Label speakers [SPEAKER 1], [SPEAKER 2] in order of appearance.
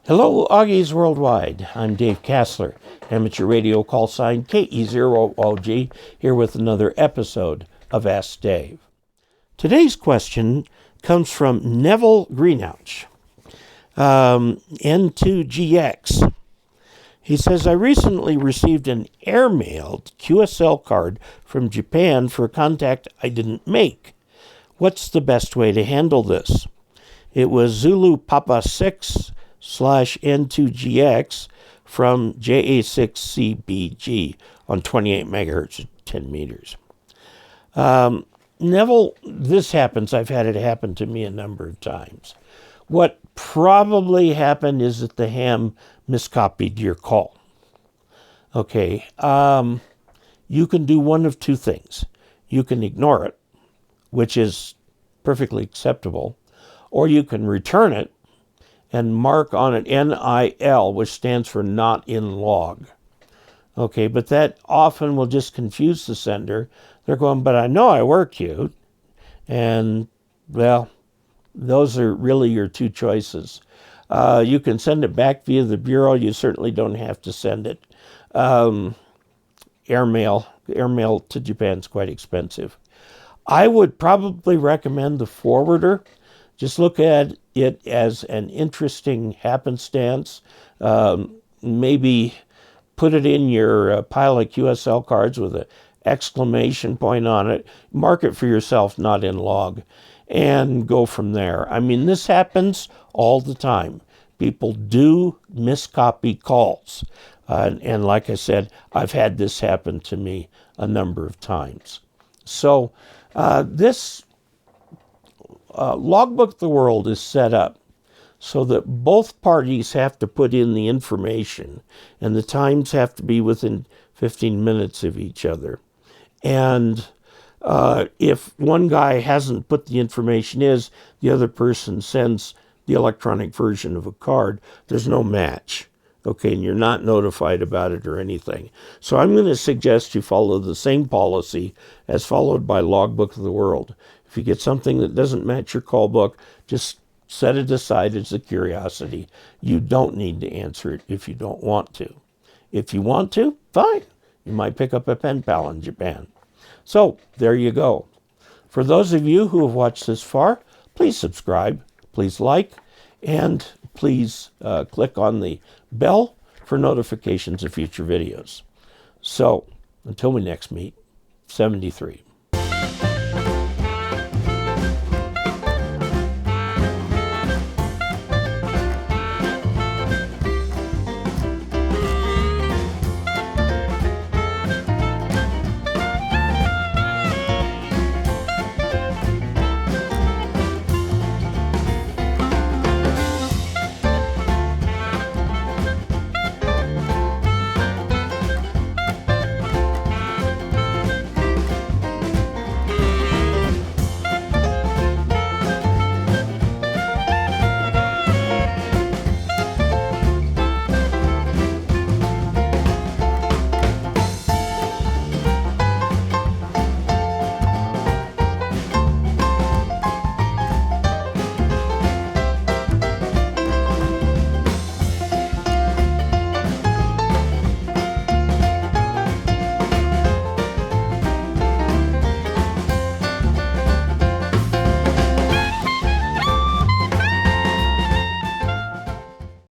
[SPEAKER 1] Hello, Augies Worldwide. I'm Dave Kassler, amateur radio call sign KE0OG, here with another episode of Ask Dave. Today's question comes from Nevell Greenouch, N2GX. He says, I recently received an airmailed QSL card from Japan for a contact I didn't make. What's the best way to handle this? It was Zulu Papa 6/N2GX from JA6CBG on 28 megahertz at 10 meters. Neville, this happens. I've had it happen to me a number of times. What probably happened is that the ham miscopied your call. Okay, you can do one of two things. You can ignore it, which is perfectly acceptable, or you can return it and mark on it NIL, which stands for not in log. Okay, but that often will just confuse the sender. They're going, but I know I worked you. And, well, those are really your two choices. You can send it back via the Bureau. You certainly don't have to send it. Airmail to Japan is quite expensive. I would probably recommend the forwarder. Just look at it as an interesting happenstance. Maybe put it in your pile of QSL cards with an exclamation point on it. Mark it for yourself, not in log, and go from there. I mean, this happens all the time. People do miscopy calls. And like I said, I've had this happen to me a number of times. So this Logbook of the World is set up so that both parties have to put in the information, and the times have to be within 15 minutes of each other. And if one guy hasn't put the information in, the other person sends the electronic version of a card, there's no match. Okay, and you're not notified about it or anything. So I'm going to suggest you follow the same policy as followed by Logbook of the World. If you get something that doesn't match your call book, just set it aside as a curiosity. You don't need to answer it if you don't want to. If you want to, fine. You might pick up a pen pal in Japan. So there you go. For those of you who have watched this far, please subscribe, please like, and please click on the bell for notifications of future videos. So until we next meet, 73.